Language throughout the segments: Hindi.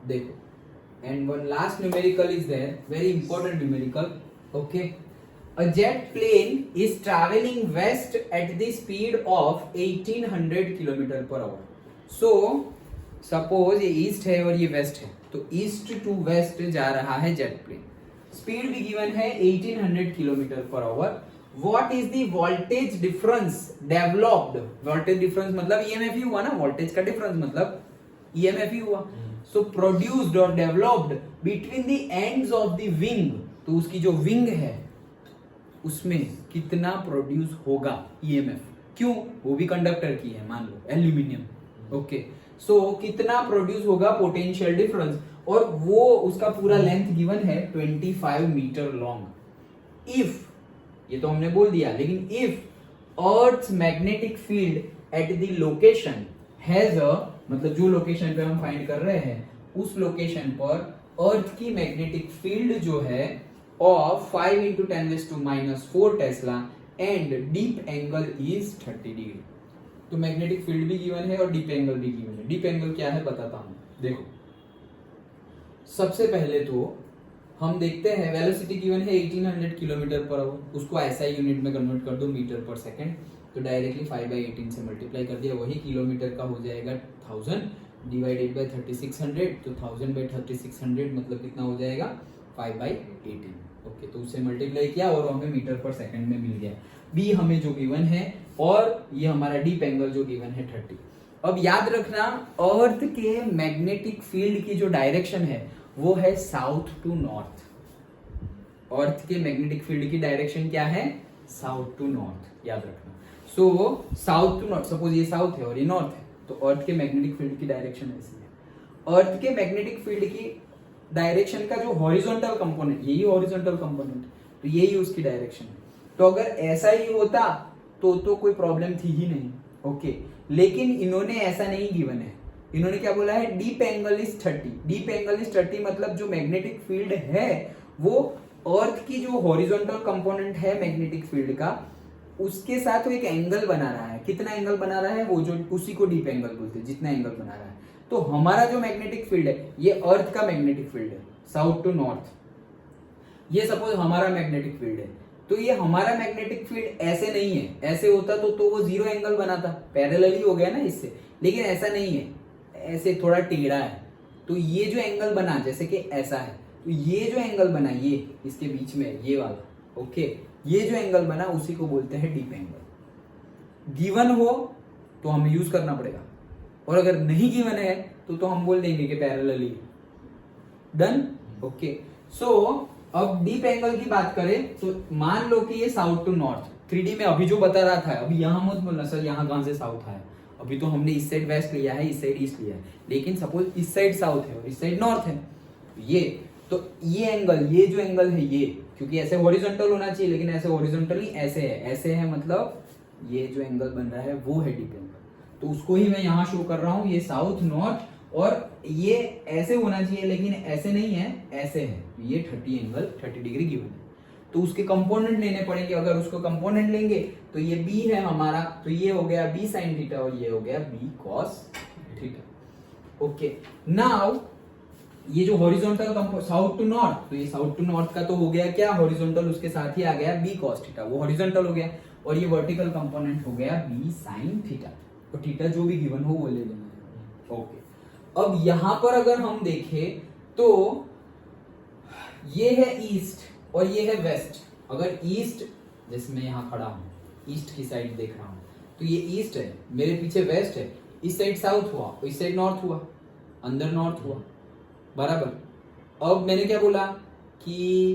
देखो, and one last numerical is there, very important numerical. Okay, a jet plane is traveling west at the speed of 1800 km per hour. So suppose ये ईस्ट है और ये वेस्ट है, तो ईस्ट टू वेस्ट जा रहा है जेट प्लेन, स्पीड भी गिवन है 1800 km per hour. What is the voltage difference developed? Voltage difference मतलब EMF ही हुआ ना, वोल्टेज का डिफरेंस मतलब EMF ही हुआ. So produced or developed between the ends of the wing, तो उसकी जो विंग है उसमें कितना प्रोड्यूस होगा EMF. क्यों? वो भी कंडक्टर की है, मान लो एल्यूमिनियम. ओके, सो कितना प्रोड्यूस होगा पोटेंशियल डिफरेंस, और वो उसका पूरा लेंथ गिवन है 25 मीटर लॉन्ग. इफ, ये तो हमने बोल दिया, लेकिन if earth's magnetic field at the location has a, मतलब जो लोकेशन पे हम फाइंड कर रहे हैं उस लोकेशन पर अर्थ की मैग्नेटिक फील्ड जो है of 5 into 10⁻⁻⁴ Tesla and deep angle is 30 degree. तो मैग्नेटिक फील्ड भी गिवन है और डीप एंगल भी गिवन है. डीप एंगल क्या है बताता हूं. देखो, सबसे पहले तो हम देखते हैं वेलोसिटी गिवन है 1800 किलोमीटर पर आवर, उसको SI यूनिट में कन्वर्ट कर दो मीटर पर सेकंड, तो डायरेक्टली 5/18 से मल्टीप्लाई कर दिया, वही किलोमीटर का हो जाएगा 1000 डिवाइडेड बाय 3600, तो 1000/3600 मतलब कितना हो जाएगा 5/18. ओके, तो उससे मल्टीप्लाई किया और हमें मीटर पर सेकंड में मिल गया. बी हमें जो गिवन है और ये हमारा डीप एंगल जो गिवन है 30. अब याद रखना, अर्थ के मैग्नेटिक फील्ड की जो डायरेक्शन है वो है साउथ टू नॉर्थ. अर्थ के मैग्नेटिक फील्ड की डायरेक्शन क्या है? साउथ टू नॉर्थ, याद रखना. सो साउथ टू नॉर्थ, सपोज ये साउथ है और ये नॉर्थ है, तो अर्थ के मैग्नेटिक फील्ड की डायरेक्शन ऐसी है. अर्थ के मैग्नेटिक फील्ड की डायरेक्शन का जो हॉरिजॉन्टल कंपोनेंट, यही हॉरिजॉन्टल कंपोनेंट, तो यही उसकी डायरेक्शन है. तो अगर ऐसा ही होता तो कोई प्रॉब्लम थी ही नहीं. ओके, लेकिन इन्होंने ऐसा नहीं गिवन है. इन्होंने क्या बोला है? Deep angle is 30. Deep angle is 30 मतलब जो मैग्नेटिक फील्ड है वो अर्थ की जो हॉरिजॉन्टल कंपोनेंट है मैग्नेटिक फील्ड का, उसके साथ वो एक एंगल बना रहा है. कितना एंगल बना रहा है? वो जो, उसी को डीप एंगल बोलते हैं, जितना एंगल बना रहा है. तो हमारा जो मैग्नेटिक फील्ड है ये अर्थ का मैग्नेटिक फील्ड है, साउथ टू नॉर्थ. ये सपोज हमारा मैग्नेटिक फील्ड है, तो ये हमारा मैग्नेटिक फील्ड ऐसे नहीं है. ऐसे होता तो वो जीरो एंगल बनाता, पैरेलल ही हो गया ना इससे. लेकिन ऐसा नहीं है, ऐसे थोड़ा टेढ़ा है. तो ये जो एंगल बना, जैसे कि ऐसा है, तो ये जो एंगल बना, ये इसके बीच में ये वाला, ओके, ये जो एंगल बना उसी को बोलते हैं डीप एंगल. गिवन हो तो हमें यूज करना पड़ेगा, और अगर नहीं गिवन है तो हम बोल देंगे कि पैरेलल ही. डन. ओके, सो अब डीप एंगल की बात करें तो मान लो कि ये साउथ टू नॉर्थ 3D में अभी जो बता रहा था, अभी यहां मत बोलना सर यहाँ कहां से साउथ आया. अभी तो हमने इस साइड वेस्ट लिया है, इस साइड ईस्ट लिया है, लेकिन सपोज इस साइड साउथ है और इस साइड नॉर्थ है, ये तो ये एंगल, ये जो एंगल है ये, क्योंकि ऐसे हॉरिजॉन्टल होना चाहिए, लेकिन ऐसे हॉरिजॉन्टल नहीं, ऐसे है. ऐसे है मतलब ये जो एंगल बन रहा है वो है डीप एंगल. तो उसको ही मैं यहाँ शो कर रहा हूँ, ये साउथ नॉर्थ, और ये ऐसे होना चाहिए लेकिन ऐसे नहीं है, ऐसे है. ये 30 एंगल 30 डिग्री गिवन है. तो उसके कंपोनेंट लेने पड़ेंगे. अगर उसको कंपोनेंट लेंगे तो ये बी है हमारा, तो ये हो गया बी साइन थीटा और ये हो गया B cos theta. Okay, now ये जो हॉरिजॉन्टल साउथ टू नॉर्थ, तो ये साउथ टू नॉर्थ का तो हो गया क्या, हॉरिजॉन्टल, उसके साथ ही आ गया बी कॉस थीटा, वो हॉरिजॉन्टल हो गया, और ये वर्टिकल कंपोनेंट हो गया बी साइन थीटा. तो थीटा जो भी गिवन हो वो ले लेना है. ओके, अब यहां पर अगर हम देखें तो ये है ईस्ट और ये है वेस्ट. अगर ईस्ट, जैसे मैं यहां खड़ा हूं, ईस्ट की साइड देख रहा हूं, तो ये ईस्ट है, मेरे पीछे वेस्ट है, इस साइड साउथ हुआ, इस साइड नॉर्थ हुआ, अंदर नॉर्थ हुआ, बराबर. अब मैंने क्या बोला कि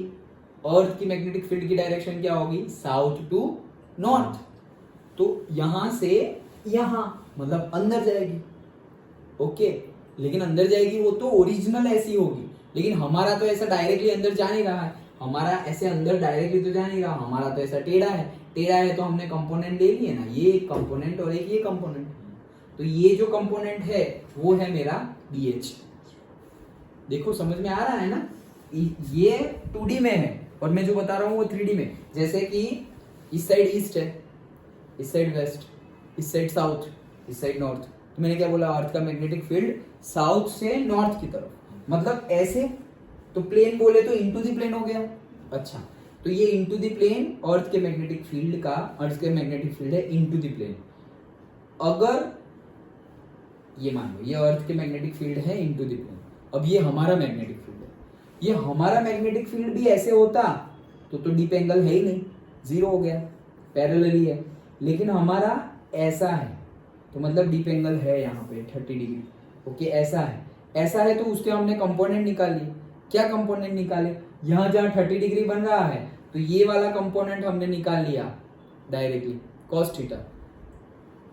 अर्थ की मैग्नेटिक फील्ड की डायरेक्शन क्या होगी? South to north. तो यहां से यहां मतलब अंदर जाएगी. ओके, लेकिन अंदर जाएगी वो तो ओरिजिनल ऐसी होगी, लेकिन हमारा तो ऐसा डायरेक्टली अंदर जा नहीं रहा है. हमारा ऐसे अंदर डायरेक्टली तो जा नहीं रहा, हमारा तो ऐसा टेढ़ा है. टेढ़ा है तो हमने कंपोनेंट ले लिए ना, ये एक कंपोनेंट और एक ये कंपोनेंट. तो ये जो कंपोनेंट है वो है मेरा BH. देखो समझ में आ रहा है ना, ये 2D में है और मैं जो बता रहा हूँ वो 3D में. जैसे कि इस साइड ईस्ट है, इस साइड वेस्ट, इस साइड साउथ, इस साइड नॉर्थ। तो मैंने क्या बोला, अर्थ का मैग्नेटिक फील्ड साउथ से नॉर्थ की तरफ, मतलब ऐसे। तो प्लेन बोले तो इनटू द प्लेन हो गया। अच्छा, तो ये इनटू द प्लेन अर्थ के मैग्नेटिक फील्ड का, अर्थ के मैग्नेटिक फील्ड है इनटू द प्लेन। अगर ये मान लो ये अर्थ के मैग्नेटिक फील्ड है इनटू द प्लेन, अब ये हमारा मैग्नेटिक फील्ड है, ये हमारा मैग्नेटिक फील्ड भी ऐसे होता तो डीप एंगल है ही नहीं, जीरो हो गया, पैरेलल ही है। लेकिन हमारा ऐसा है तो मतलब डीप एंगल है यहाँ पे 30 डिग्री। ओके, ऐसा है, ऐसा है तो उसके हमने कंपोनेंट निकाल लिए। क्या कंपोनेंट निकाले, यहाँ जहाँ 30 डिग्री बन रहा है तो ये वाला कंपोनेंट हमने निकाल लिया directly cos theta,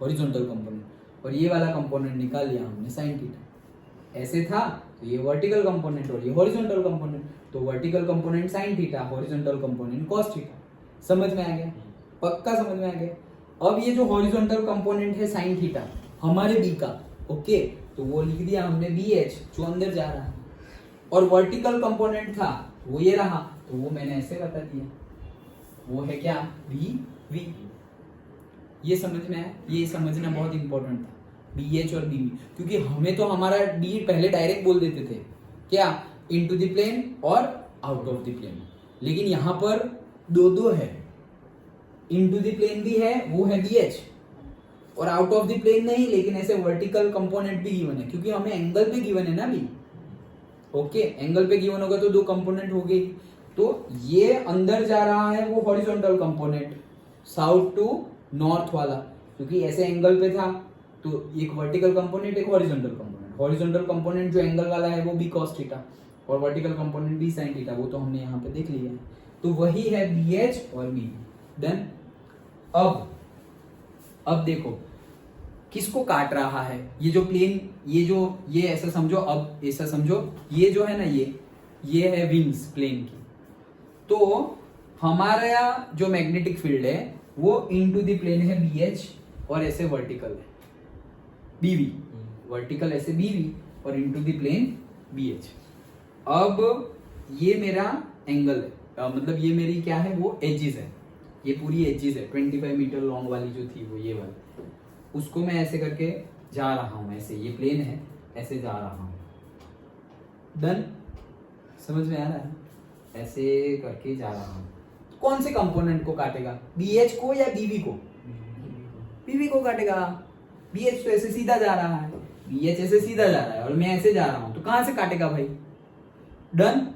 horizontal component, और ये वाला कंपोनेंट निकाल लिया हमने sin थीटा। ऐसे था तो ये वर्टिकल कंपोनेंट और ये हॉरिजॉन्टल कंपोनेंट, तो vertical component sin theta, horizontal component cos theta. समझ में आ गया, पक्का समझ में आ गया। अब ये जो हॉरिजॉन्टल कंपोनेंट है sin थीटा हमारे b का, ओके, तो वो लिख दिया हमने BH जो अंदर जा रहा है, और वर्टिकल कंपोनेंट था वो ये रहा, तो वो मैंने ऐसे बता दिया, वो है क्या, BV। ये समझ में आया, ये समझना बहुत इंपॉर्टेंट था, BH और BV, क्योंकि हमें तो हमारा D पहले डायरेक्ट बोल देते थे क्या, इनटू द प्लेन और आउट ऑफ द प्लेन, लेकिन यहाँ पर दो दो है, इनटू द प्लेन भी है वो है BH, और आउट ऑफ द प्लेन नहीं, लेकिन ऐसे वर्टिकल कंपोनेंट भी गिवन है, क्योंकि हमें एंगल पे गिवन है ना भी। ओके, एंगल पे गिवन होगा तो दो कंपोनेंट हो गई, तो ये अंदर जा रहा है वो horizontal component south to north वाला, क्योंकि ऐसे एंगल पे था तो एक वर्टिकल कंपोनेंट एक हॉरिजॉन्टल कंपोनेंट, हॉरिजॉन्टल कंपोनेंट जो एंगल वाला है वो भी cos थीटा और वर्टिकल कंपोनेंट भी sin थीटा, वो तो हमने यहाँ पे देख लिया है। तो वही है BH और BV। देन अब देखो किसको काट रहा है, ये जो प्लेन, ये ऐसा समझो, अब ऐसा समझो, ये जो है ना ये है विंग्स प्लेन की, तो हमारा जो मैग्नेटिक फील्ड है वो इनटू द प्लेन है BH और ऐसे वर्टिकल है BV, वर्टिकल ऐसे BV और इनटू द प्लेन BH। अब ये मेरा एंगल है, मतलब ये मेरी क्या है, वो एजिस है, ये पूरी एजिस है 25 मीटर लॉन्ग वाली जो थी वो ये वाली, उसको मैं ऐसे करके जा रहा हूं, ऐसे ये प्लेन है ऐसे जा रहा हूं। डन, समझ में आ रहा है, ऐसे करके जा रहा हूं। कौन से कंपोनेंट को काटेगा, BH को या BV को, BV को काटेगा। BH तो ऐसे सीधा जा रहा है, BH ऐसे सीधा जा रहा है और मैं ऐसे जा रहा हूं, तो कहां से काटेगा भाई। डन,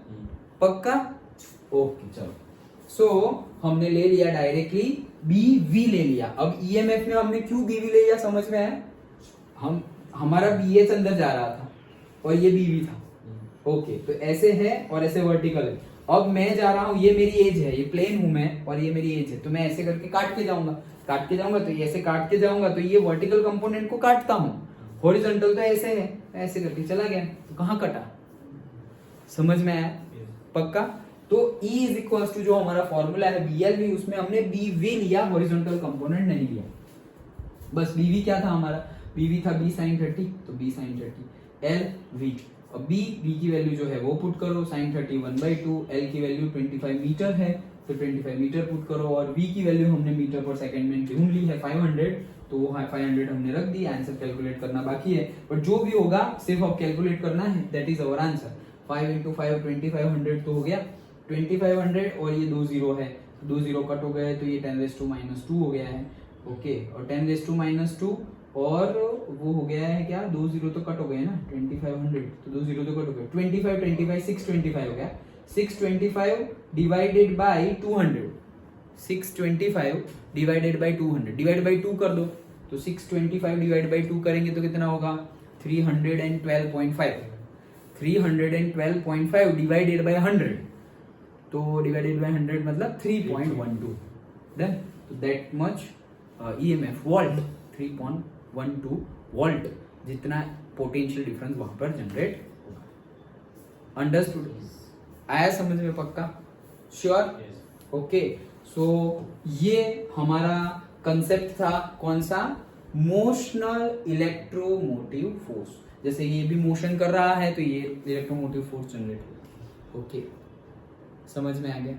पक्का, ओके चलो। सो हमने ले लिया डायरेक्टली BV ले लिया। अब EMF में हमने क्यों BV ले लिया समझ में है, हमारा BH अंदर जा रहा था और ये BV था, ओके, तो ऐसे है और ऐसे वर्टिकल है। अब मैं जा रहा हूं, ये मेरी एज है, ये प्लेन हूं मैं और ये मेरी एज है, तो मैं ऐसे करके काट के जाऊंगा तो ये ऐसे काट के जाऊंगा, तो ये वर्टिकल कंपोनेंट को काटता हूं, हॉरिजॉन्टल तो ऐसे है, ऐसे करके चला गया, तो कहां कटा, समझ में आया, पक्का। तो E इज इक्वल टू जो हमारा फॉर्मूला है BLV, उसमें हमने BV लिया, हॉरिजॉन्टल कंपोनेंट नहीं लिया, बस BV क्या था हमारा, BV था B sin 30, तो B sin 30 LV। अब B की वैल्यू जो है वो पुट करो, sin 30 1/2, L की वैल्यू 25 मीटर है तो 25 मीटर पुट करो, और V की वैल्यू हमने मीटर पर सेकंड में ढूंढ ली है 500, तो वो 500 हमने रख दी, आंसर कैलकुलेट करना बाकी है, बट जो भी होगा सिर्फ अब कैलकुलेट करना है, दैट इज अवर आंसर। 5 × 5 2500 तो हो गया 2500, और ये 2 जीरो है, 2 जीरो कट हो गए तो ये 10⁻² हो गया है, ओके, और 10⁻², और वो हो गया है क्या, 2 जीरो तो कट हो गए ना, 2500 तो 2 जीरो तो कट हो गए, 25 625 हो गया, 625 divided by 200, 625 divided by 200, divide by 2 कर दो, तो 625 डिवाइड बाय 2 करेंगे तो कितना होगा 312.5, 312.5 डिवाइडेड बाय 100, तो डिवाइडेड बाय 100 मतलब 3.12, देन तो that much EMF volt, 3.12 volt जितना पोटेंशियल डिफरेंस वहां पर जनरेट होगा। अंडरस्टूड, आया समझ में, पक्का, श्योर, ओके। सो ये हमारा कंसेप्ट था, कौन सा, मोशनल इलेक्ट्रोमोटिव फोर्स, जैसे ये भी मोशन कर रहा है तो ये इलेक्ट्रोमोटिव फोर्स जनरेट होगा, ओके, समझ में आ गया,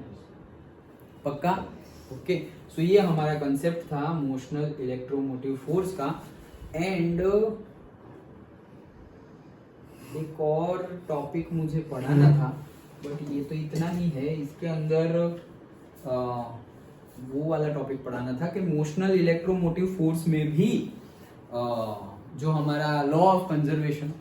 पक्का, ओके। सो ये हमारा कंसेप्ट था मोशनल इलेक्ट्रोमोटिव फोर्स का। एंड एक और टॉपिक मुझे पढ़ाना था, बट ये तो इतना ही है। इसके अंदर वो वाला टॉपिक पढ़ाना था कि मोशनल इलेक्ट्रोमोटिव फोर्स में भी जो हमारा law of conservation,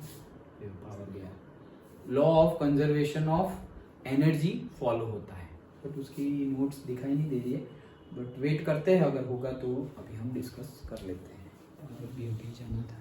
law of conservation of energy follow होता है। बट उसकी नोट्स दिखाई नहीं दे रही है, बट वेट करते हैं, अगर होगा तो अभी हम डिस्कस कर लेते हैं। अभी जाना था।